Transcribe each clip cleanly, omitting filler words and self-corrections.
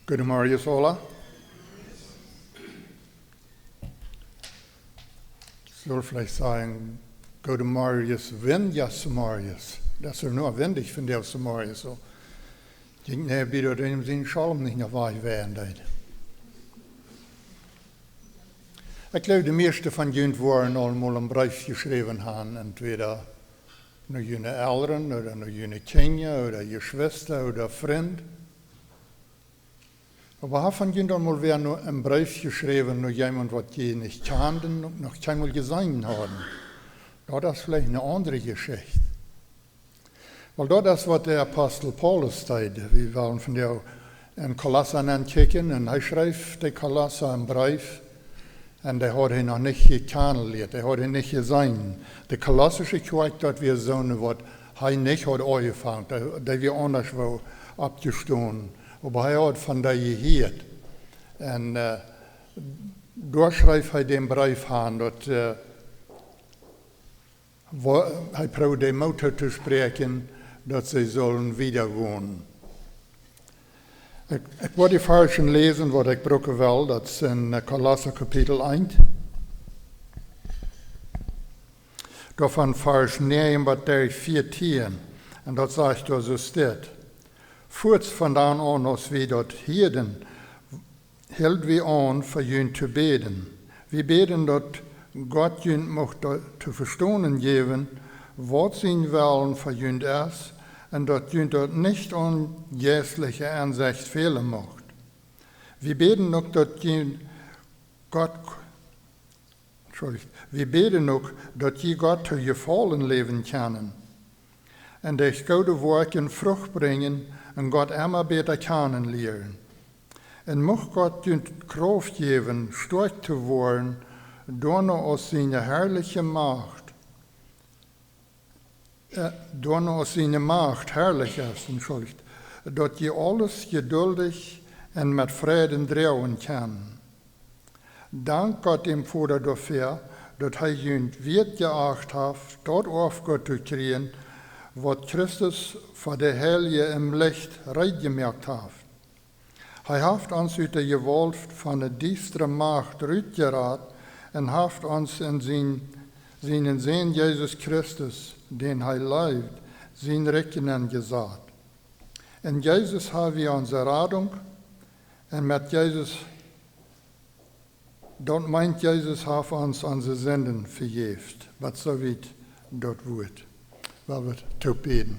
Guten Morgen alla. Ich soll vielleicht sagen, Guten Morgen, Winjas Morgens. Das ist nur windig von der Morgen so. Ich denke, ne, wieder dem sein Schalm nicht noch weich werden. Ich glaube, die meisten von ihnen waren einmal einen Brief geschrieben haben, entweder nach ihren Eltern oder nach ihren Kindern oder ihre Schwester oder Freund. Aber haben von ihnen einmal wieder nur einen Brief geschrieben, nach jemand, was die nicht kannten und noch keinmal gesehen haben. Das ist vielleicht eine andere Geschichte. Weil das, was der Apostel Paulus tat, wir wollen von der in Kolosser ankicken, und er schreibt der Kolosser einen Brief, und der hat ihn noch nicht gekennengelernt, der hat ihn nicht gesehen. Der kolossische Kirche, dort wir so was er nicht hat angefangen, der wir anders wo abgestoßen. Aber er hat von der gehört. Und da schreibt er den Brief an, dass er probiert den Mutter zu sprechen, dass sie sollen wiedergehen. Ich wollte die Versen lesen, was ich brauchen will, das ist in Kolosser Kapitel 1. Davon Vers 9 bis 14. Und das sagt da so steht. Voorts vandaan aan als we dat hielden, hield we aan voor jullie te beden. We beden dat Gott jullie mocht te verstaan geven, wat zijn willen voor jullie is, en dat jullie dat niet aan geestliche aanzicht fehlen mocht. We beden ook dat jullie Gott te gefallen leven kunnen. En de goede werken vrucht brengen en Gott immer besser kennenlernen. En mocht Gott je Kraft geben, stark zu worden, door aus seine herrliche Macht, aus seine Macht herrlich ist, dat je alles geduldig en met Frieden drauen kann. Dank Gott dem Vater dafür, dat hij je wert geacht hat, dort auf Gott zu kriegen, wat Christus voor de Heilige im Licht reitgemerkt heeft. Hij heeft ons uit de gewalt van de duistere macht uitgeraad en heeft ons in zijn Zoon Jesus Christus, den hij leidt, zijn rechten gezet. In Jesus hebben we onze Radung en met Jezus, dat meint Jezus heeft ons onze zinden vergeeft, wat zo weit dat wordt. Weil wir zu beten.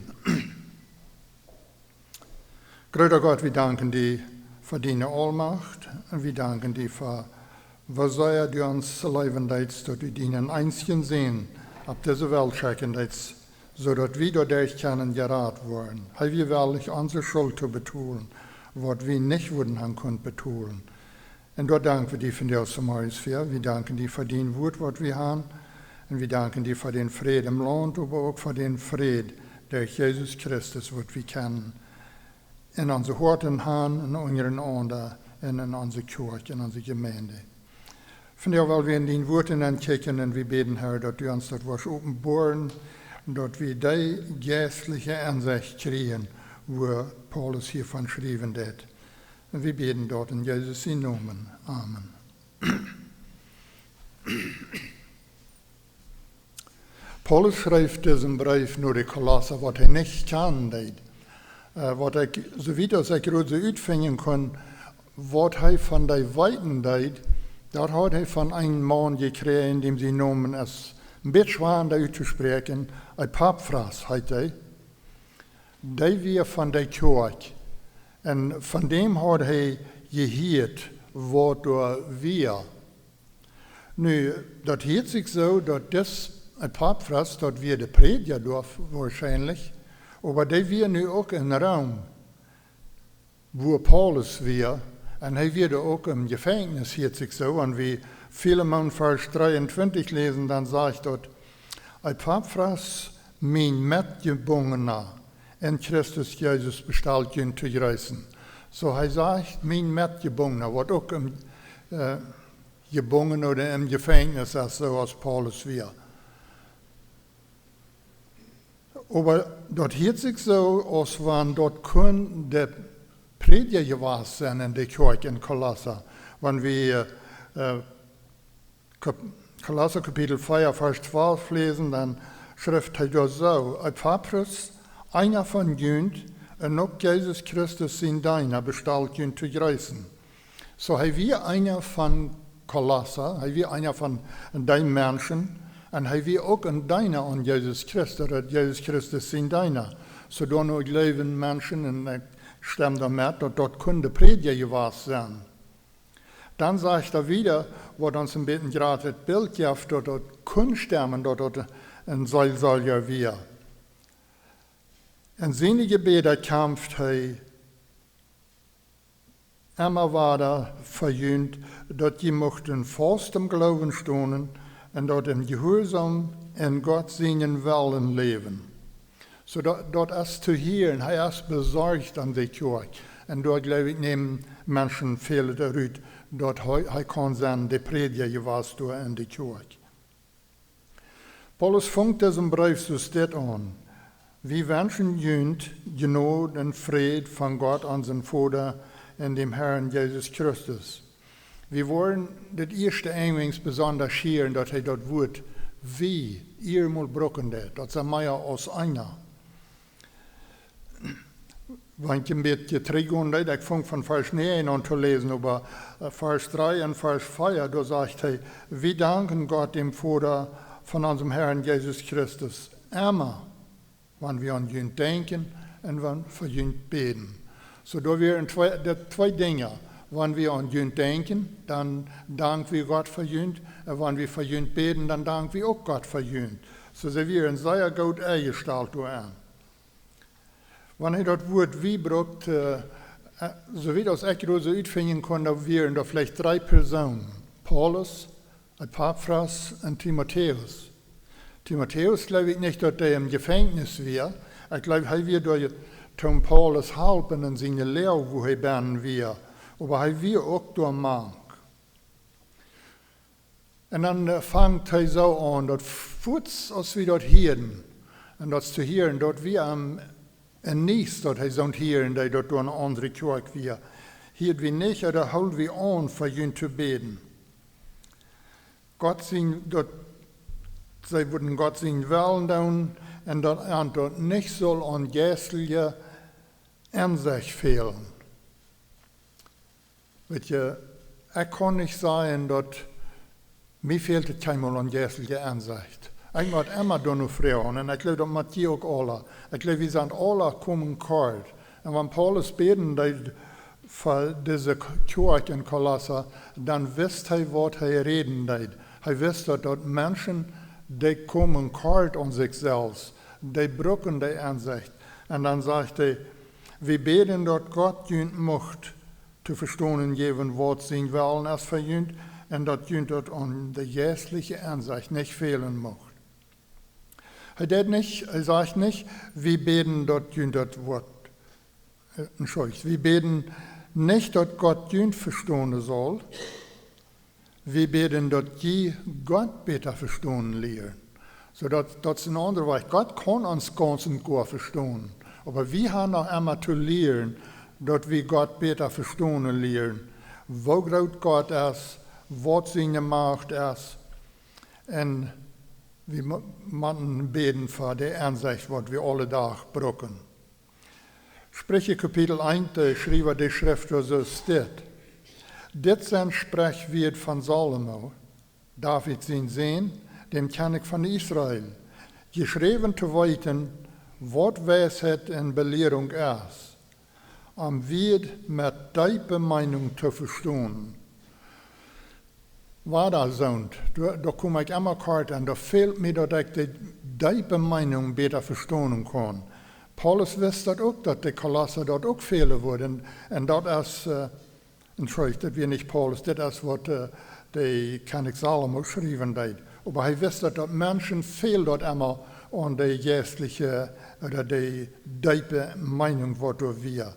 Großer Gott, wir danken dir für deine Allmacht und wir danken dir für, was sei du uns leben dass wir deinen einzigen sehen, ab dieser Welt schicken so dass wir dadurch können gerat werden. Hay wir wirklich unsere Schuld zu betonen, was wir nicht würden haben können betonen. Und dort danken wir dir von der Samarisphäre, wir danken dir für dein Wort, was wir haben. Und wir danken dir für den Frieden im Land, aber auch für den Frieden durch Jesus Christus, was wir kennen. In unsere Horten haben, in unseren Ande, in unsere Kirche, in unsere Gemeinde. Von daher wollen wir in den Worten ankicken und wir beten, Herr, dass du uns das was offenbaren, dass wir die geistliche Ansicht kriegen, wo Paulus hiervon schrieben hat. Und wir beten dort in Jesus' Namen. Amen. Paulus schreibt diesen Brief nur die Kolosser, was er nicht kann, was er, so wie das er gerade so ausfinden kann, was er von der Weiten das hat er von einem Mann gekriegt, dem sie Namen ist, ein bisschen schwer da auszusprechen, ein Papfras heißt er, der wir von der Kirche, und von dem hat er gehört, was da wir. Nu, das hört sich so, dass das ein Papfras, dort wir der Prediger durch wahrscheinlich, aber der wir nu auch in Raum, wo Paulus wir, und er wird auch im Gefängnis hier sich so, und wie Philemon Vers 23 lesen, dann sagt dort, ein Papfras, mein Mitgebungener, in Christus Jesus bestellt zu reißen. So er sagt, mein Mitgebungener, was auch im Gebungen oder im Gefängnis ist, so als Paulus wir. Aber dort hört sich so, als wenn dort Prediger gewesen sind in der Kirche in Kolosser. Wenn wir Kolosser Kapitel 4, Vers 12 lesen, dann schreibt er dort so: Epaphras, einer von Jünd, und auch Jesus Christus in deiner bestellt Jünd zu grüßen. So haben wir einer von Kolosser, haben wir einer von deinen Menschen, und haben wir auch in deiner an Jesus Christus, oder Jesus Christus in deiner. So da noch leben Menschen, und ich stimme damit, dass dort Kunde Prediger gewesen sein. Dann sagt er wieder, wo uns ein bisschen gerade das Bild gibt, dass dort Kunststimmen, dort ein soll ja wir. In seine Gebete kämpft er immer weiter verjüngt, dass die mochten fast im Glauben stehen und dort im Gehorsam in Gott seinen Willen leben. So dort ist zu hören, er ist besorgt an der Kirche. Und dort, glaube ich, nehmen Menschen viele darüber, dort er kann sein, der Prediger gewesen in der Kirche. Paulus fängt diesen Brief so steht an. Wir wünschen Jünd Gnade und Frieden von Gott, unseren Vater, und dem Herrn Jesus Christus. Wir wollen das erste Eingangs besonders scheren, dass er dort wird, wie ihr mal brücken das sind mehr als einer. Wenn ich ein bisschen zurückgehe, ich fange von Vers 9 an zu lesen, aber Vers 3 und Vers 4, da sagt er, wir danken Gott, dem Vater von unserem Herrn Jesus Christus, immer, wenn wir an ihn denken und wenn wir für ihn beten. So da wären zwei Dinge. Wenn wir an ihn denken, dann danken wir Gott für ihn. Und wenn wir für ihn beten, dann danken wir auch Gott für ihn. So sind wir ein sehr gut eingestellt an. Wenn er das Wort wie braucht, so wie das ich so uitvinden kann, da wären da vielleicht 3 Personen. Paulus, Epaphras und Timotheus. Timotheus glaube ich nicht, dass er im Gefängnis wäre. Ich glaube, er wird durch Tom Paulus helfen in seine Lehre, wo er bin wir. Aber er wird auch durch Mank. Und dann fängt er so an, dass Fuß, als wir dort hören, und das zu hören, dort wir am nichts, dort er so hören, dass dort eine andere Kirche wir. Hier wir nicht, oder halten wir an, für ihn zu beten. Gott sehen, dort, sie würden Gott sehen Willen tun, und dort nicht soll an geistliche Ansicht fehlen. Weet je, ich kann nicht sagen, dass mir fehlt es keinmal an geistliche Ansicht. Ich muss immer da noch fragen, und ich glaube, das macht die auch alle. Ich glaube, wir sind alle kommen kalt. Und wenn Paulus beten für diese Kirche in Kolosser, dann wisst er, was er reden wird. Er wisst, dass Menschen, die kommen kalt an sich selbst, die brücken die Ansicht. Und dann sagt er, wir beten, dass Gott jünd macht, zu verstehen geben, was sein Willen ist für jünd, und dass jünd dort an der geistlichen Ansicht nicht fehlen macht. Er sagt nicht, wir beten, dass jünd dort wird. Wir beten nicht, dass Gott jünd verstehen soll. Wir beten, dass die Gott besser verstehen lernen. So das ist ein anderer Weg. Gott kann uns ganz und gut verstehen. Aber wir haben noch einmal zu lernen, dass wir Gott besser verstehen lernen. Wo groß Gott ist, was seine Macht ist. Und wir müssen beten für die Ansicht, was wir alle Tag brauchen. Sprüche Kapitel 1, schrieb die Schrift so steht. Dit zijn Sprechwort von Salomo, David sein Sohn, dem König von Israel, geschrieben zu weiten, was Weisheit und Belehrung ist, wird mit tiefer Meinung zu verstehen. Was das sind, da komme ich immer kort an, da fehlt mir, dass ich die tiefe Meinung besser verstehen kann. Paulus wusste auch, dass die Kolosser dort auch Fehler wurden, und das ist, Entschuldigung, das wäre nicht Paulus, das ist, was der König Salomo geschrieben hat. Aber er wusste, dass Menschen fehlen dort immer an die geistliche oder die tiefe Meinung, was wir.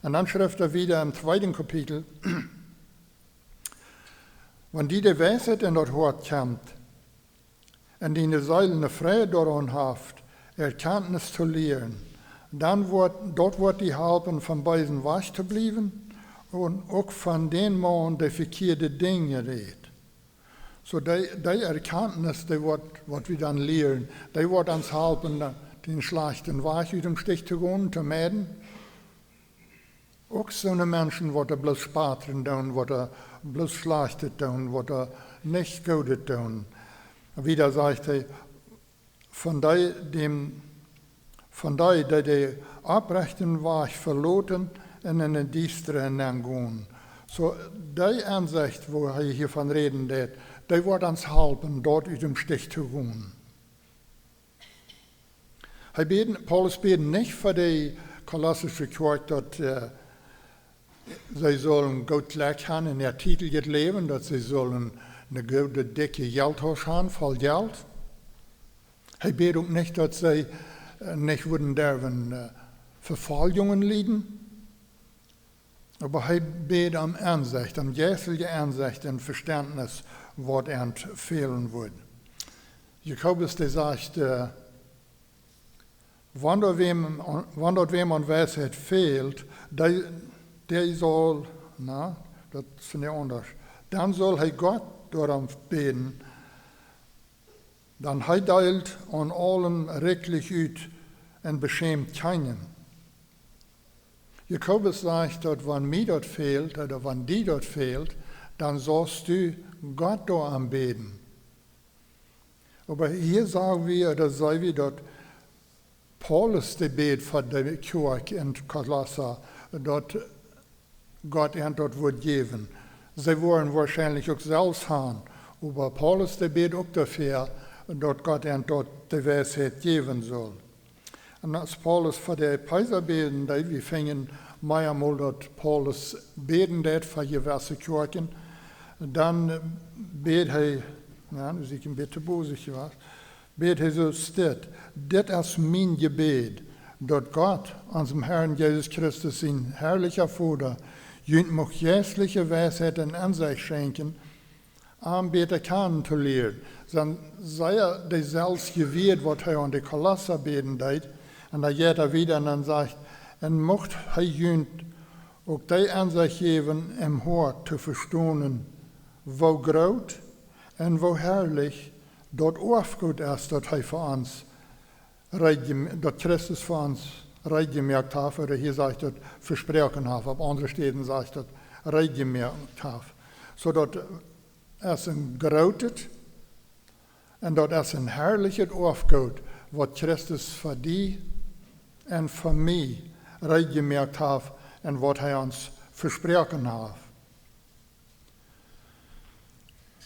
Und dann schreibt er wieder im 2. Kapitel, wenn die Weisheit in das Wort kommt, und die Seele eine Freude daran hat, Erkenntnis zu lehren, Dort wordt die helpen van beiden weg te blijven en ook van den man die verkeerde dingen deed. So die erkenntnis, die wat we dan leren, die wordt ons helpen, den schlechten Weg uit dem Stich te gaan, te meiden. Ook zo'n mensen worden bloos spateren doen, worden bloos schlechte doen, worden niet goede doen. Wieder sagt hij, van die de oprechten Weg verloten en in een diestere gaan. So die aanzicht, wo hij hiervan reden deed, die wordt ons helpen, dort uit dem Stich te gaan. Paulus beten nicht für die kolossische Kirche, dass sie sollen gut gleich haben in ihr Titel leben, dass sie sollen eine gute, dicke Geldtasche haben, voll Geld. Er betet auch nicht, dass sie nicht würden dürfen Verfolgungen leiden. Aber er betet am Ansicht, am geistlichen Ansicht und Verständnis, was fehlen würde. Jakobus, der sagt, wann dort wem an Weisheit fehlt, der soll, das finde ich anders, dann soll er Gott darum beten, dann er teilt an allem rechtlich ut und beschämt keinen. Jakobus sagt, dass wenn mir dort fehlt, oder wenn die dort fehlt, dann sollst du Gott da anbeten. Aber hier sagen wir, oder sagen wir, dass Paulus die bet für die Kirche in Kolosse, dort Gott dort wird geben. Sie wollen wahrscheinlich auch selbst haben, aber Paulus die bet auch dafür, dass Gott dort die Weisheit geben soll. Und als Paulus für die Peiser beten, wir fingen mehrmals, dass Paulus beten hat für gewisse Kirchen, dann bet er, nu zie ik een beetje boos was, bet hij zo steht, dit is mijn gebed, dat Gott, unserem Herrn Jesus Christus, sein herrlicher Vater, jünt noch jässliche Weisheit und Ansicht schenken, Anbeter kennen zu lehren. Dann sei er die selbst gewählt, was er an die Kolosser beten deed, und da geht er wieder und dann sagt, en mocht er jünt auch die Ansicht geben, im Hort zu verstehen, wo groot en wo herrlich dort aufgut ist, dass er für uns, dass Christus für uns reitgemerkt hat, oder hier sagt er, versprochen hat, auf andere Städten sagt er, reitgemerkt hat. So dass es ein grotet und dass es ein herrliches aufgut, was Christus für die und für mich reitgemerkt hat und was er uns versprochen hat.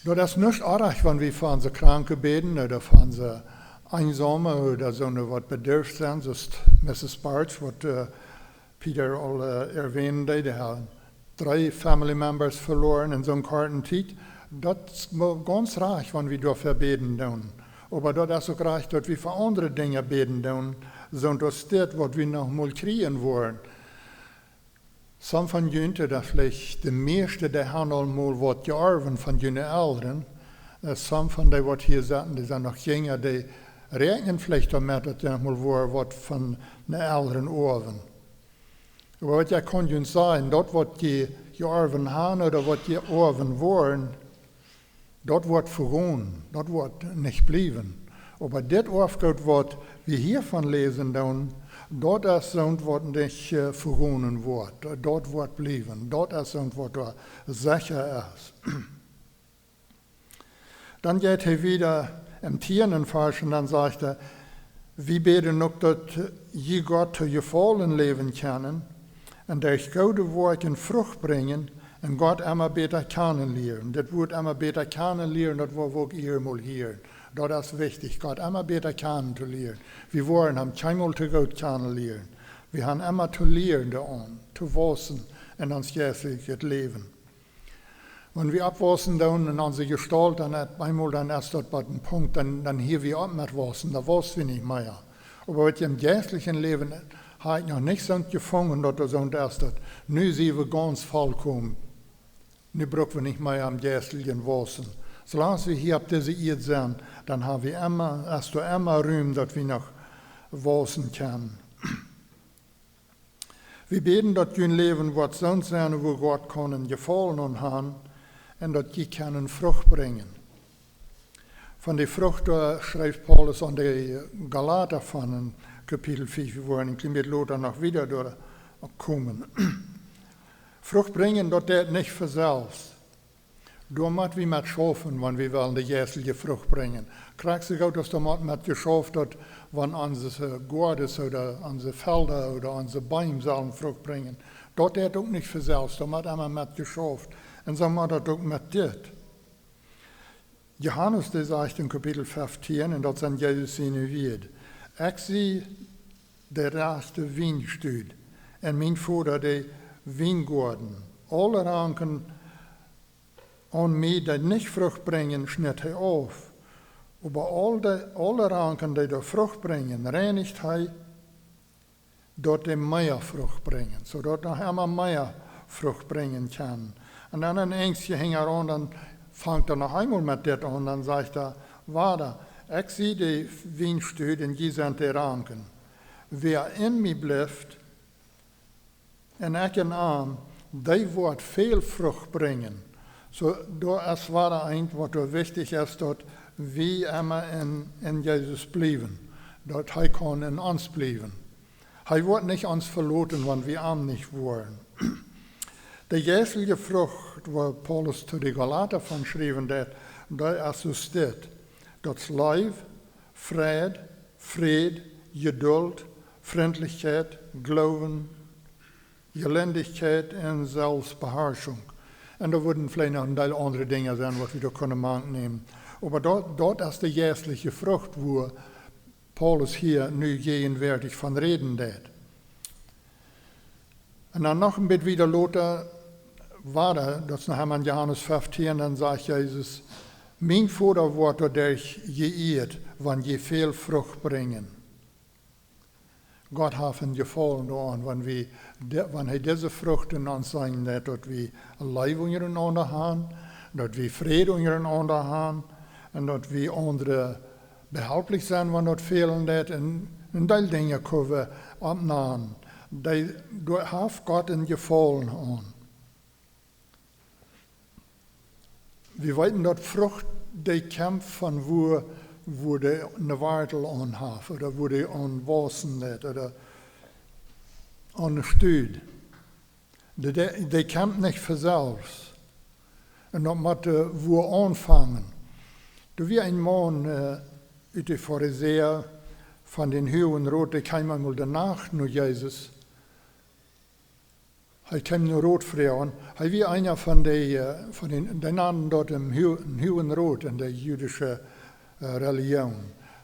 Das ist nicht arg, wenn wir für unsere Kranken beten oder für unsere Einsame oder so was bedürft sind. Das ist Mrs. Bartsch, was Peter all erwähnte, die haben 3 Family Members verloren in so einer kurzen Zeit. Das ist ganz reich, wenn wir dafür beten tun. Aber das ist auch reich, dass wir für andere Dinge beten tun, so das steht, was wir noch mal kriegen wollen. Some von jünte, das vielleicht die meiste, die haben einmal was geerbt von jüngeren Eltern. Some von denen, die hier sitzen, die sind noch jünger, die rechnen vielleicht damit, dass die einmal was von den Eltern erben. Aber was ja kann jüngst sein, dort, was die geerbt haben oder was die erben wollen, dort wird vergehen, dort wird nicht bleiben. Aber das Aufgabe, was wir hiervon lesen, dann, dort ist so, was nicht vergehen wird. Dort wird bleiben. Dort ist so, was sicher ist. Dann geht er wieder im Tierenfleisch und dann sagt er, wir beten noch, dass je Gott zu gefallen leben können und durch gute Worte Frucht bringen und Gott immer besser kennenlernen. Das wird immer besser kennenlernen, das wir auch hier mal hören. Das ist wichtig, Gott immer besser kennenzulernen. Wir wollen haben keinmal zu gut kennenlernen. Wir haben immer zu lernen, zu wachsen in uns geistliches Leben. Wenn wir abwachsen in unsere Gestalt, dann einmal dann erst dort bei dem Punkt, dann hier wir ab mit wachsen, da wachsen wir nicht mehr. Aber mit dem geistlichen Leben habe ich noch nicht so gefangen, dass er so erst hat. Nu sind wir ganz vollkommen. Nu brauchen wir nicht mehr am geistlichen wachsen. Solange wir hier auf dieser Erde sind, dann haben wir immer, hast du immer Raum, dass wir noch wachsen können. Wir beten, dass dein Leben wird so sein, wo Gott können gefallen und haben, und dass die können Frucht bringen. Von der Frucht schreibt Paulus an die Galater von in Kapitel 5, wir wollen ein bisschen lauter noch wieder durchkommen. Frucht bringen, das geht nicht für selbst. Da müssen wir mit schaffen, wenn wir wollen die jährliche Frucht bringen. Kriegst du auch, dass du mit geschafft hat, wenn unsere Garten oder unsere Felder oder unsere Bäume sollen Frucht bringen. Das geht auch nicht für selbst, da muss immer mit geschafft. Und so muss das auch mit dir. Johannes, der sagt in Kapitel 15, und das sind Jesus seine Wort. Ich sehe der erste Weinstüd und mein Vater der Weingarten. Alle Ranken an mir, die nicht Frucht bringen, schnitt er auf. Aber alle Ranken, die da Frucht bringen, reinigt er, dass die mehr Frucht bringen, sodass noch immer mehr Frucht bringen kann. Und dann ein Ängstchen hängt er an, dann fängt er noch einmal mit das an, dann sagt er, warte, ich sehe die Weinstüd und die sind die Ranken. Wer in mir bleibt, und ich in ihm, der wird viel Frucht bringen. So, da ist wahre ein, was da wichtig ist, dass wir immer in Jesus bleiben. Dass er kann in uns bleiben. Er wird nicht uns verloren, wenn wir ihm nicht wollen. Die jährliche Frucht, wo Paulus zu den Galater von schrieben, da ist so steht. Das Leib, Friede, Geduld, Freundlichkeit, Glauben, Gelendigkeit und Selbstbeherrschung. Und da würden vielleicht noch ein Teil andere Dinge sein, was wir da können nehmen. Aber dort ist die jährliche Frucht, wo Paulus hier nu gegenwärtig von reden wird. Und dann noch ein bisschen wieder Lothar war das noch einmal in Johannes 15, dann sagt Jesus, mein Vater wird dadurch geehrt, wenn je viel Frucht bringen. Gott hat ihn gefallen an, wenn er diese Frucht in uns sein lässt, dass wir Leib untereinander haben, dass wir Friede untereinander haben und dass wir andere behältlich sind, wenn das fehlen lässt. Und diese Dinge können wir abnehmen. Da hat Gott ihn gefallen an. Wir wissen, dass Frucht die kämpft von wo die eine Wartel anhaft oder wo die an Wassen lässt oder an Stüd. Die kämpft nicht für selbst. Und dann muss wo anfangen. Da wie ein Mann aus den Pharisäer von den Höhen Rot, der kam einmal danach nur Jesus. Er kam nur rot früher. Er war einer von den nannten dort im Höhen Rot in der jüdischen Religion.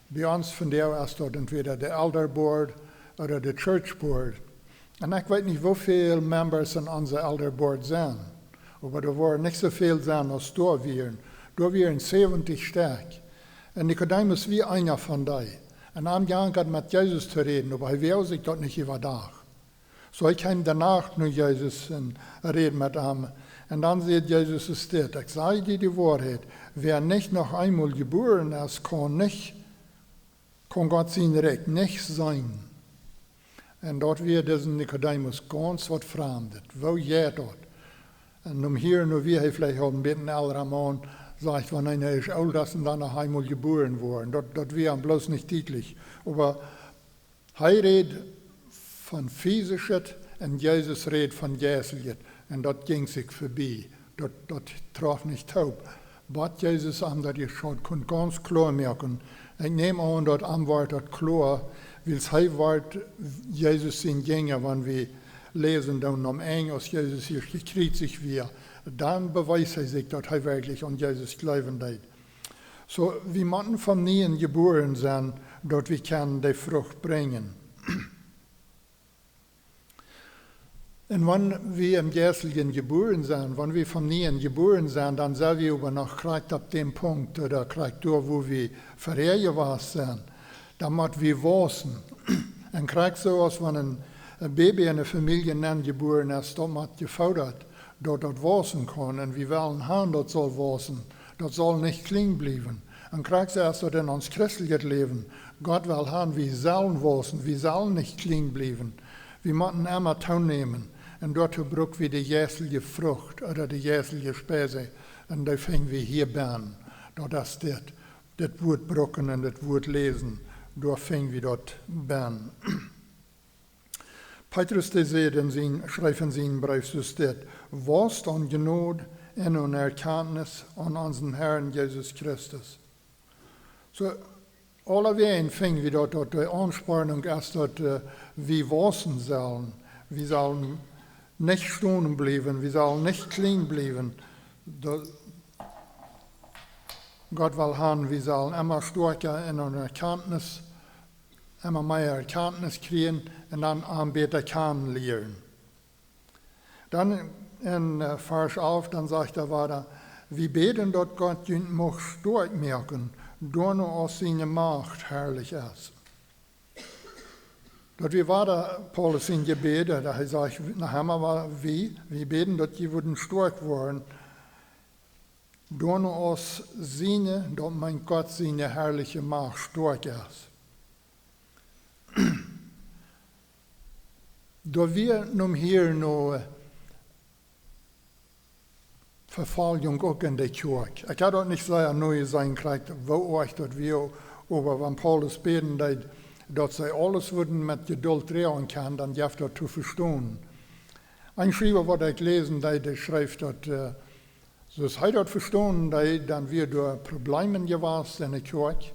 Bei uns von der ist dort entweder der Elder Board oder der Church Board. Und ich weiß nicht, wie viele Members in unser Elder Board sind. Aber da waren nicht so viele sein, als da waren. Da waren 70 stark. Und Nikodemus wie einer von denen. Und am Jahr hat mit Jesus zu reden, aber er will sich dort nicht überdacht. So ich kam danach nur Jesus und reden mit ihm. Und dann sagt Jesus es steht, ich sage dir die Wahrheit, wer nicht noch einmal geboren ist, kann Gott sein Recht nicht sein. Und dort wird diesen Nikodemus ganz was fremdet. Wo geht das? Und hier nur wir vielleicht auch ein bisschen älterer Mann sagt, wenn einer ist alt ist und dann noch einmal geboren worden. Das wäre bloß nicht deutlich. Aber er redet von Physisches und Jesus redet von Jährliches. Und das ging sich vorbei. Das traf nicht taub. Was Jesus an das geschaut, konnte ganz klar merken. Ich nehme an, dass am Wort das klar, weil es Wort Jesus sein Gänger, wenn wir lesen dann am Englisch, Jesus hier gekreuzigt wird, dann beweist er sich, dass er wirklich an Jesus glauben hat. So, wir müssen vom Neuen geboren sein, dass wir können die Frucht bringen. Und wenn wir im Jährlichen geboren sind, wenn wir vom Neuen geboren sind, dann sind wir aber noch gerade ab dem Punkt, oder gerade da, wo wir vorher gewesen sind, dann müssen wir wachsen. Und gerade so, als wenn ein Baby in einer Familie geboren ist, dann wird gefordert, dass das wachsen kann. Und wir wollen haben, das soll wachsen. Das soll nicht klein bleiben. Und gerade so ist das in uns christliches Leben. Gott will haben, wir sollen wachsen, wir sollen nicht klein bleiben. Wir müssen immer teilnehmen. Und dort brauchen wir die jährliche Frucht oder die jährliche Speise. Und da fangen wir hier an. Das Wort brauchen und das Wort lesen. Da fangen wir dort an. Petrus schreibt in seinem Brief so steht, was an Genot und Erkenntnis an unseren Herrn Jesus Christus. So, alleweil fangen wir dort die Anspornung erst dort, wir wasen sollen. Wir sollen nicht stehen bleiben, wir sollen nicht klein bleiben. Gott will haben, wir sollen immer stärker in einer Erkenntnis, immer mehr Erkenntnis kriegen und dann Anbeter kennenlernen. Dann in Vers 11, dann sagt er weiter, wir beten, dass Gott uns mag stark merken, durch aus seine Macht herrlich ist. Dort wir weiter, Paulus in Gebet, da er sagt, nachher war wir beten, dass die würden stark werden, durch aus seine, dass mein Gott seine herrliche Macht stark ist. Da wir nun hier noch Verfolgung auch in der Kirche. Ich kann dort nicht sagen, neu sein kriegt, wo euch dort wir, aber wenn Paulus beten, dass sie alles würden mit Geduld drehen kann, dann darf das zu verstehen. Ein Schreiber, was ich lesen, der schreibt, dass so ist dort verstehen, dann wir durch Probleme gewesen in der Kirche.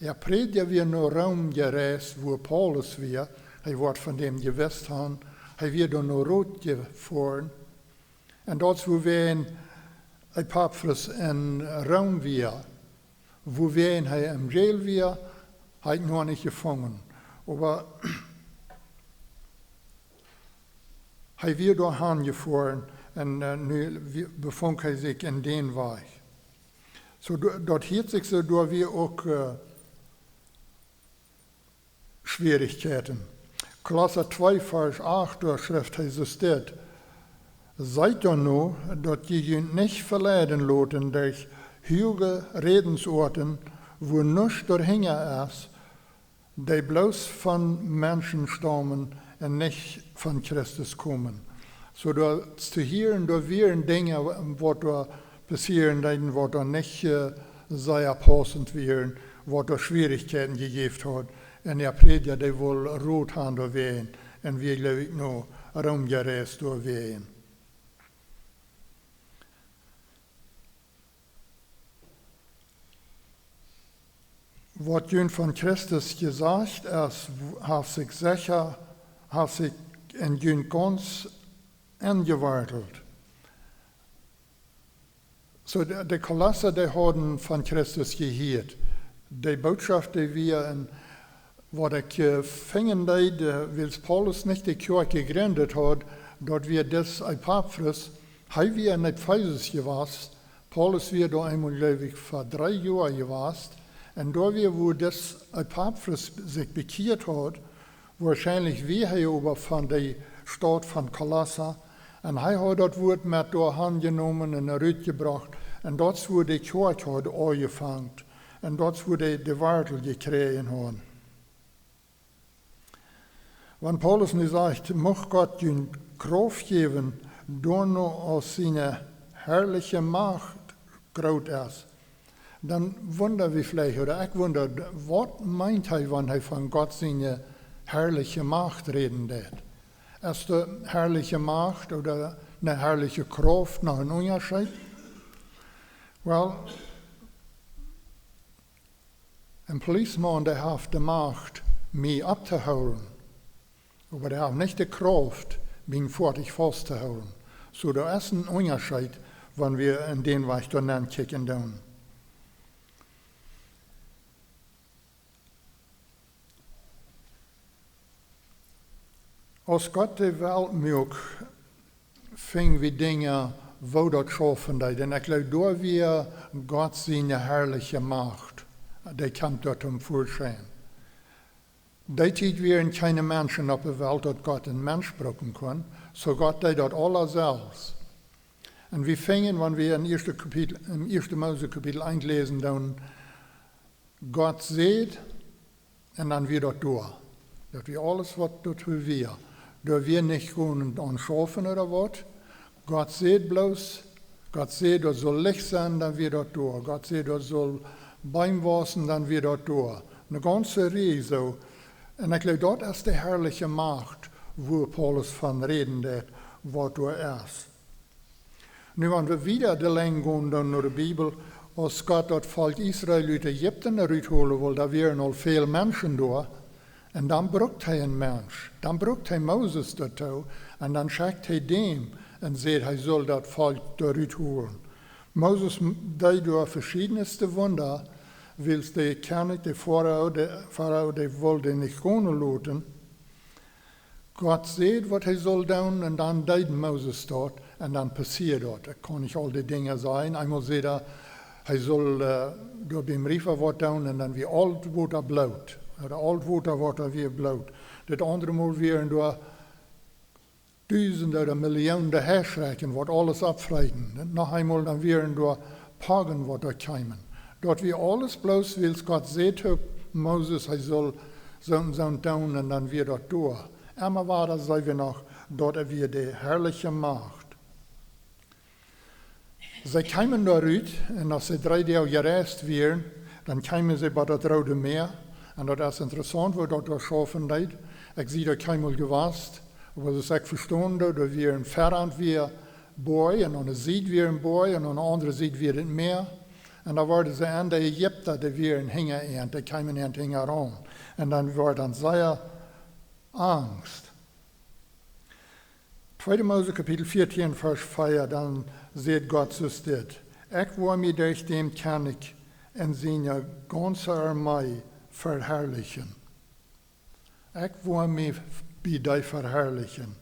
Er predigt wir nur Raum gereist, wo Paulus war. Er wird von dem gewusst haben. Er wird nur rot gefahren. Und dort, wo wir in Epaphras in Raum war, wo wir im Jail war, hat er noch nicht gefangen. Aber er wird dort angefahren und nu befand er sich in den Weg. So dort hielt sich so, da wir auch Schwierigkeiten. Kolosser 2, Vers 8, da schreibt er so steht, seid doch nur, dass ihr nicht verleiden loten durch höhere Redensorten, wo nichts dahinter ist, die bloß von Menschen stammen und nicht von Christus kommen. So da zu hören, da wären Dinge, was da passieren, die da nicht sehr passend wären, was da Schwierigkeiten gegeben hat. Und er predigt, die wohl rot haben da wehen, und wir, glaube ich, noch rumgereist da wehen. Was Jün von Christus gesagt ist, hat sich sicher, hat sich in Jün ganz angewartet. So, die Kolosser, die haben von Christus gehört. Die Botschaft, die wir in was ich fingen, weil Paulus nicht die Kirche gegründet hat, dort wir das Epaphras, haben wir in Ephesus gewesen. Paulus wird da einmal, glaube ich, vor 3 Jahren gewesen. Und da wir, wo das Epaphras sich bekehrt hat, wahrscheinlich wir aber von der Stadt von Kolosser, und er hat das Wort mit da angenommen und rausgebracht. Und dort, wo die Kirche hat angefangen. Und dort, wo die Wartel gekriegt haben. Wenn Paulus nicht sagt, mag Gott dir Kraft geben, da noch aus seiner herrlichen Macht groß ist, dann wundern wir vielleicht, oder ich wundere, was meint er, wenn er von Gott seine herrliche Macht reden wird? Ist die herrliche Macht oder eine herrliche Kraft noch ein Unterschied? Well, ein Policeman, der hat die Macht, mich abzuholen. Aber der hat nicht die Kraft, mich fertig festzuhalten. So, da ist ein Unterschied, wenn wir in den Weg dann ankicken. Als Gott die Welt macht, fingen wir Dinge, wo das schaffen. Denn ich glaube, da wir Gott seine herrliche Macht, die kommt dort Vorschein. Die Zeit wären keine Menschen auf der Welt, dass Gott einen Mensch brauchen kann, so Gott tut das alles selbst. Und wir fingen, wenn wir im 1. Mose Kapitel 1 lesen, dann Gott sieht und dann wird das durch. Dat wir alles, was dort wir. Da wir nicht gehen und schaffen oder was. Gott sieht bloß, Gott sieht, das soll Licht sein, dann wir dort durch. Gott sieht, das soll Beim waschen, dann wir dort durch. Eine ganze Reihe so. Und ich glaube, dort ist die herrliche Macht, wo Paulus von reden wird, was du ist. Nu, wenn wir wieder die Länge gehen, dann nach der Bibel, als Gott das Volk Israel aus Ägypten rausholen will, da wären noch viele Menschen da. Und dann braucht er einen Mensch. Dann braucht er Moses dazu. Und dann schickt er dem und sagt, er soll das Volk da rausholen. Moses, der durch verschiedenste Wunder, weil die König, der Pharao, der wollte nicht gehen lassen. Gott sieht, was er soll tun, und dann deed Moses dort, und dann passiert dort. Da kann nicht all die Dinge sein. Einmal sieht er soll durch den Riefer was tun, und dann wie alt Wasser blut. Oder alt Wasser wie blut. Das andere Mal wären durch Tausende oder Millionen herschrecken, was alles abfreien. Noch einmal dann wären durch Pagen, was da kämen. Dort wie alles bloß, weil Gott sieht, Moses, er soll so tun, und dann wir dort durch. Einmal war das, sei wir noch, dort wir die herrliche Macht. Sie kamen da raus, und als sie 3 Tage gereist wären, dann kamen sie bei das Rote Meer. Und das ist interessant, wo dort schaffen deed. Ich sehe da keinmal gewasst, aber das ich verstanden, da wir ein Ferrand wie Boy, und eine Seite wie ein Boy, und eine andere Seite wie das Meer. Und da waren sie an der Ägypter, die wir in Hinger, die kamen in Hinger ran. Und dann war dann sehr Angst. 2. Mose Kapitel 14, Vers 4, dann sieht Gott so steht. Ich will mich durch den König in seiner ganzen Armee verherrlichen. Ich will mich bei dir verherrlichen,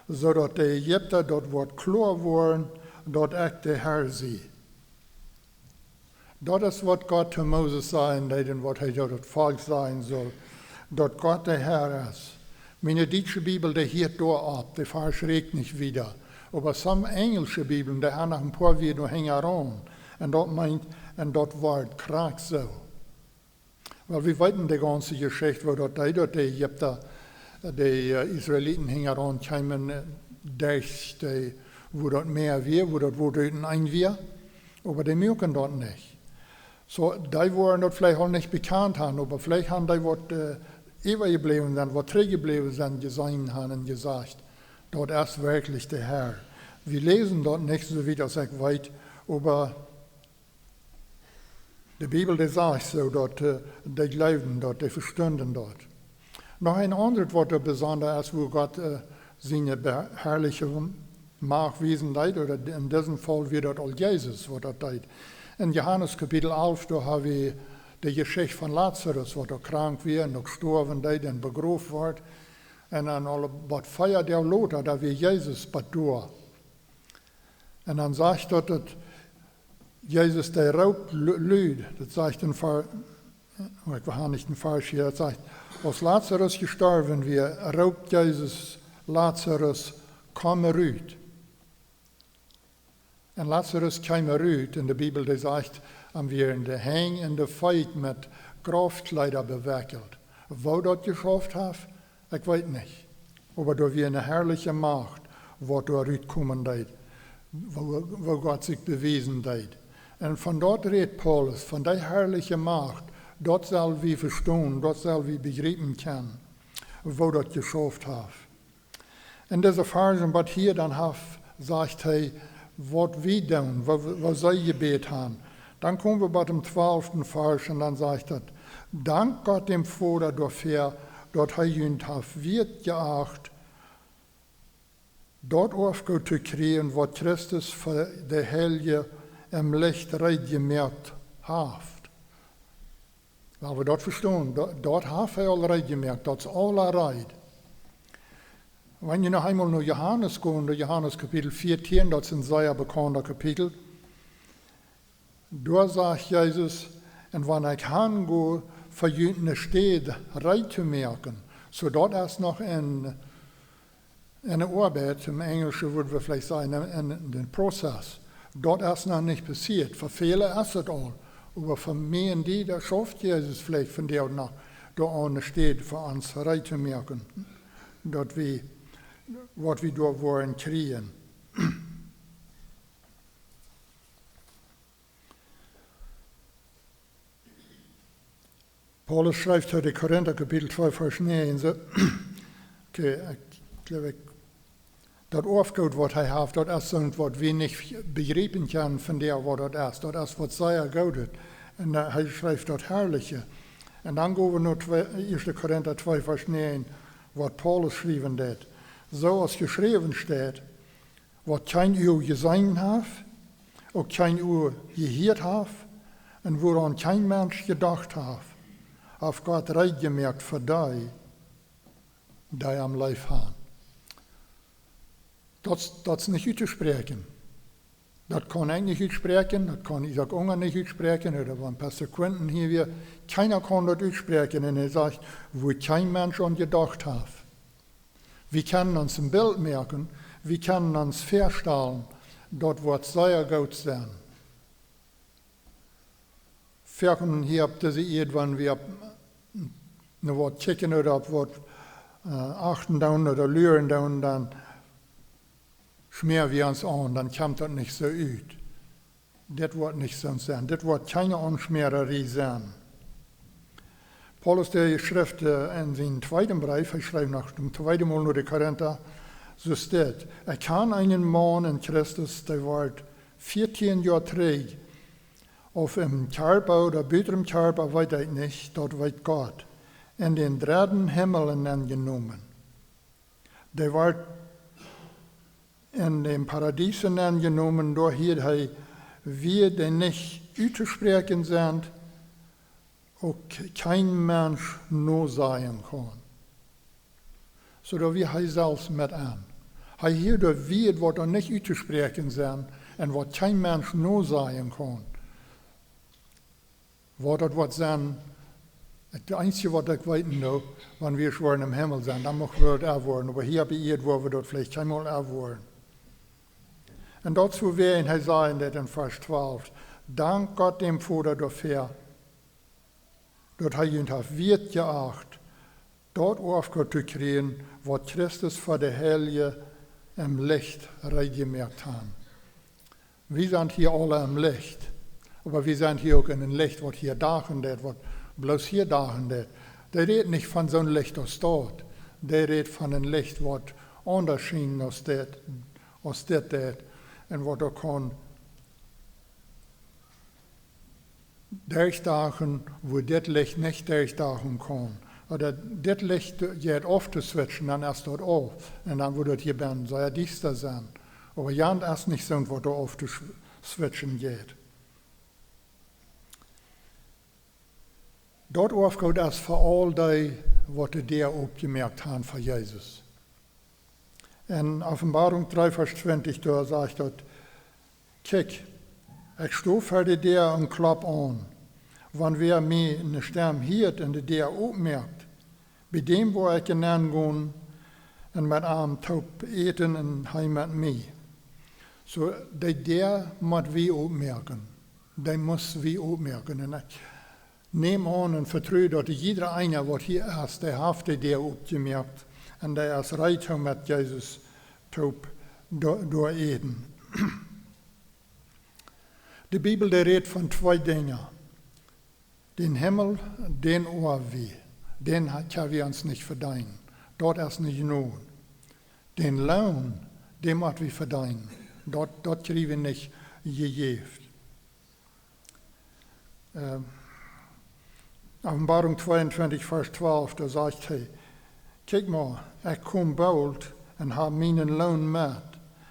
sodass die Ägypter dort wird klar worden, dort ich der Herr sie. Das ist, was Gott zu Moses sagen wird und was er das Volk sagen soll, dort Gott der Herr ist. Meine deutsche Bibel, die hielt da ab, die verschreckt nicht wieder. Aber some englische Bibeln, die haben noch ein paar wieder hängen ran. Und dort meint, und dort war es krank so. Weil wir wissen die ganze Geschichte, wo dort die Ägypter, die Israeliten hängen ran, kamen durch, wo dort mehr wir, wo dort ein wir. Aber die mögen dort nicht. So, die waren dort vielleicht auch nicht bekannt haben, aber vielleicht haben die was übergeblieben sind, was zurückgeblieben sind, gesehen haben und gesagt, dort ist wirklich der Herr. Wir lesen dort nicht so wie das ich weiß, aber die Bibel, die sagt so, dort, die glauben dort, die verstanden dort. Noch ein anderes, was da besonders ist, wo Gott seine herrliche Macht wiesen leid, oder in diesem Fall wird dort all Jesus, was dort leid. In Johannes Kapitel 11, da haben wir die Geschichte von Lazarus, wo er krank war und gestorben ist und begraben wird. Und dann was feiert der Lothar, da wir Jesus bedur. Und dann sagt er, dass Jesus der raubt Lüd, das sagt ein Fall, ich war nicht ein Falsch hier, das sagt, als Lazarus gestorben wird, raubt Jesus Lazarus, komm rüt. Und Lazarus kam rüt, in der Bibel, die sagt, haben wir in der Hang in der Feit mit Grafkleider bewickelt. Wo das geschafft hat, ich weiß nicht. Aber da wir eine herrliche Macht, wo da rauskommen wird, wo Gott sich bewiesen wird. Und von dort redet Paulus, von der herrlichen Macht, dort soll wir verstehen, dort soll wir begreifen können, wo das geschafft hat. In dieser Phase, was hier dann hat, sagt er, was wir tun, was sie gebet haben. Dann kommen wir bei dem 12. Vers und dann sagt er, dank Gott dem Vater dafür, dort er uns wird geacht, dort aufgehört zu kriegen, was Christus für die Helge im Licht recht gemerkt hat. Weil wir dort verstehen, dort hat er all recht gemerkt, dort ist alles recht. Wenn ihr noch einmal nach Johannes gehen, Johannes Kapitel 14, das ist ein sehr bekannter Kapitel, da sagt Jesus, und wenn ich hingehe, verjüngende Städte recht zu merken, so dort ist noch eine Arbeit, im Englischen würden wir vielleicht sagen, ein Prozess. Dort ist noch nicht passiert. Für viele ist es all. Aber für mich und die, da schafft Jesus vielleicht von der noch da an steht für uns rein zu merken, dass wir, was wir da wollen kriegen. Paulus schreibt heute Korinther Kapitel 2, Vers 9, so, okay, ich glaube, das aufgeht, was er hat, das ist so, was wir nicht begreifen können von der, was das ist. Das ist, was sehr gut ist. Und er schreibt das Herrliche. Und dann gehen wir noch 1. Korinther 2, Vers 9, was Paulus schreiben hat. So als geschrieben steht, was kein Uhr gesehen hat, auch kein Uhr gehört hat, und woran kein Mensch gedacht hat, auf Gott recht gemerkt für die am Leib haben. Das ist nicht auszusprechen. Das kann ich nicht aussprechen, das kann Isaac Unger nicht aussprechen, oder wenn Pastor Quentin hier wäre. Keiner kann das aussprechen, und er sagt, wo kein Mensch an gedacht hat. Wir können uns ein Bild merken, wir können uns vorstellen, dort wird sehr gut sein. Ferken hier ab diese irgendwann wir eine Wort checken oder ab Wort achten down oder lüren down, dann schmieren wir uns an, dann kommt das nicht so ut. Das wird nicht so sein. Das wird keine Anschmiererie sein. Paulus, der schreibt in seinem zweiten Brief, er schreibt nach dem zweiten Mal nur die Korinther, so steht, er kann einen Mann in Christus, der wird 14 Jahre träg, auf im Körper oder büterem Körper, weiß ich nicht, dort weiß Gott, in den dritten Himmel angenommen. Der wird in dem Paradies angenommen, da hier wir, die nicht auszusprechen sind, auch kein Mensch nur sein kann. So da wir selbst mit an. Hier da wir, was da nicht auszusprechen sind, und was kein Mensch nur sein kann. Was das wird sein, das Einzige, was ich weiß noch, wenn wir schon im Himmel sind, dann möchten wir das auch wollen. Aber hier bei ihr, wo wir das vielleicht einmal auch wollen. Und dazu werden er sagen, das in Vers 12, dank Gott dem Vater dafür, dass er ihn hat wird geacht, dort aufgehört zu kriegen, was Christus für die Heilige im Licht reingemerkt hat. Wir sind hier alle im Licht, aber wir sind hier auch in dem Licht, was hier dachen wird, was bloß hier dachen wird. Der redet nicht von so einem Licht aus dort, der redet von einem Licht, was anders schien aus das, und was da kann durchdachen, wo das Licht nicht durchdachen kann. Oder das Licht geht auf zu switchen, dann erst dort auf. Und dann, wo das hier bin, soll ja dies da sein. Aber ja, erst nicht so, wo da auf zu switchen geht. Dort aufgeht es für all die, was die aufgemerkt haben für Jesus. In Offenbarung 3, Vers 20, da sagt er, kijk, ich stehe für die der und klapp an. Wenn wer mir eine Stimme hört und die der aufmerkt, bei dem, wo ich hineingehen und mit einem taub eten und heim mit mir. So, der muss wir aufmerken. Der muss wir aufmerken. Und ich nehme an und vertraue, dass jeder einer, was hier ist, der hat der aufgemerkt. Und der ist reich mit Jesus taub durch eten. Die Bibel, der redet von zwei Dingen. Den Himmel, den wir. Den können wir uns nicht verdienen. Dort ist nicht nur. Den Lohn, den müssen wir verdienen. Dort kriegen wir nicht gegeben. Offenbarung 22, Vers 12, da sagt er, kijk mal, ich komme bald und habe meinen Lohn mit.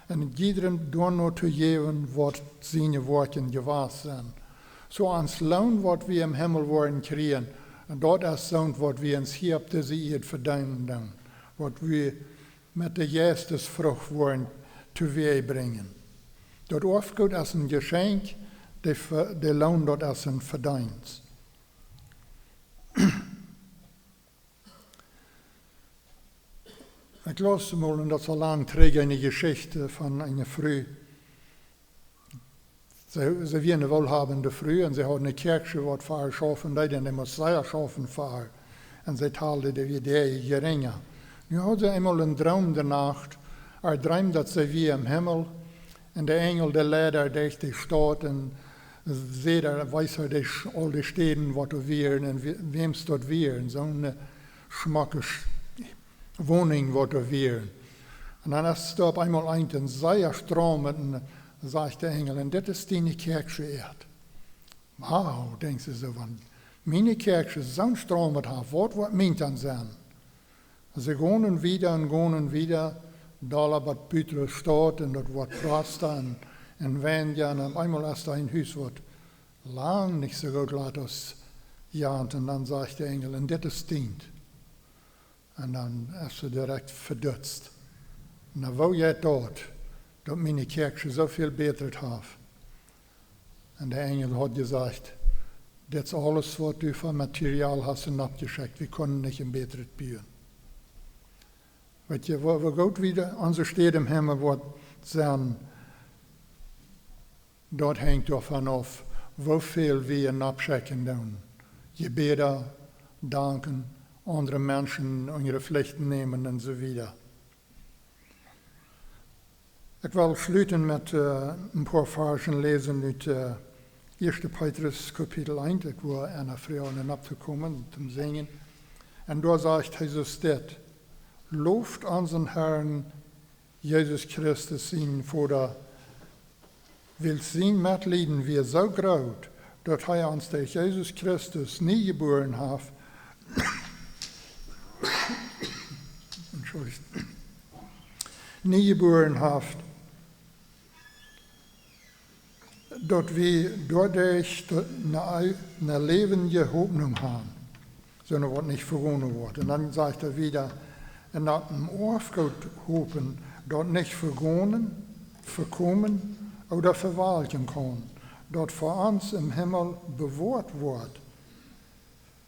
Und jedem nur zu geben, was seine Worte gewahr sind. So ans Lohn, was wir im Himmel wollen kriegen, und dort ist so, was wir uns hier auf diese Erde verdienen, was wir mit der Geistesfrucht wollen zu Wehe bringen. Dort aufgeht als ein Geschenk, der Lohn dort als ein Verdienst. Ich las mal, und das so lang träge eine Geschichte von einer Frau. Sie waren eine wohlhabende Frau und sie hat eine Kirche, was für schaffen, denn die muss sehr schaffen für. En zij taalde de idee geringer. Nu had ze eenmaal een droom de nacht. Droom dat ze weer im Himmel. En de engel, de leider, die staat en zeder, weiß al die steden wat er weer en wem staat weer. En zo'n schmackige woning wat er weer. En dan is er op eenmaal een zeer stroom en zegt de engel, en dit is die kerkse Erd. Wauw, denkt ze zo van, mijn kerkse zo'n stroom het heeft, wat meent dan zijn? Ze gaan wieder, daar wat Petrus staat en dat wordt praten en wendja en eenmaal is er een huis wat lang niet zo goed laat ons jaant en dan zegt de engel, en dit is dient. En dan is ze direct verdutst. En dan wou jij dat mijn kerkje zoveel beter het heeft. En de engel had gezegd, dit is alles wat u van materiaal hast en abgeschickt, we kunnen niet een beter bouwen. Weet je, we gaan weer, onze steden im Himmel wordt zijn, dat hangt ervan af, hoeveel we in abschikken doen. Gebeden, danken, andere mensen ihre Pflichten nemen en so weiter. Ik wil sluiten met een paar versen lezen uit 1. Petrus kapitel 1. Ik wil einer vrouwen abzukommen, zum zingen. En daar zegt Jesus dit. Looft unseren Herrn Jesus Christus zijn Vader. Wil zijn medleden weer zo groot, dat hij ons door Jesus Christus niet geboren heeft. niet geboren heeft. Dat we doordat naar levende Hoffnung haben, sondern wat nicht verloren wordt. En dan sagt er wieder, en dat een Aufgut hopen, dat nicht verkommen oder verwalten kann, dat voor ons im Himmel bewaard wordt.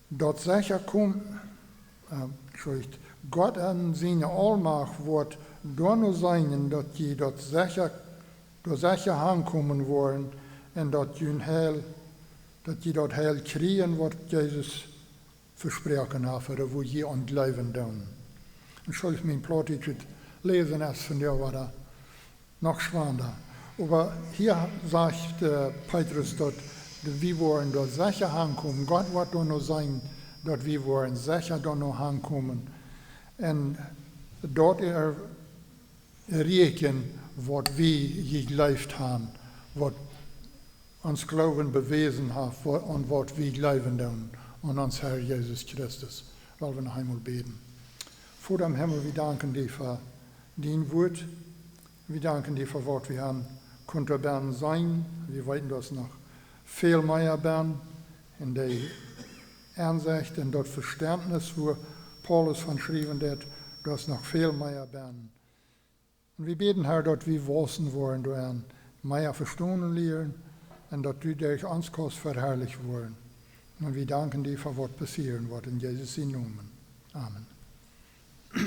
Dat sicher Gott an seine Allmacht wordt door nur sein, dat je dat sicher aankomen worden en dat je dat heil krijgen wat Jezus versproken heeft, wo je aan het leven doen. En zal ik mijn Plautdietsch lezen is van jou wat nog spannender. Aber hier sagt Petrus, dat wir worden dort sicher aankomen. Gott wordt door nog zijn dat wir worden sicher door nog aankomen. En dort reken wat we geleefd hebben, wat ons geloven bewezen heeft en wat we geloven doen aan ons Herr Jezus Christus. Weil we nog eenmaal beten. Vater im Himmel, wir danken dir für dein Wort. Wir danken dir für was wir haben können sein. Wir weten, dass noch viel mehr werden in der Ansicht und das Verständnis, wo Paulus von schrieben hat, dass noch viel mehr werden. Und wir beten, Herr, dass wir wissen wollen, dass wir mehr verstehen lernen und dass du durch uns kannst verherrlicht worden. Und wir danken dir für was passieren wird in Jesus' Namen. Amen.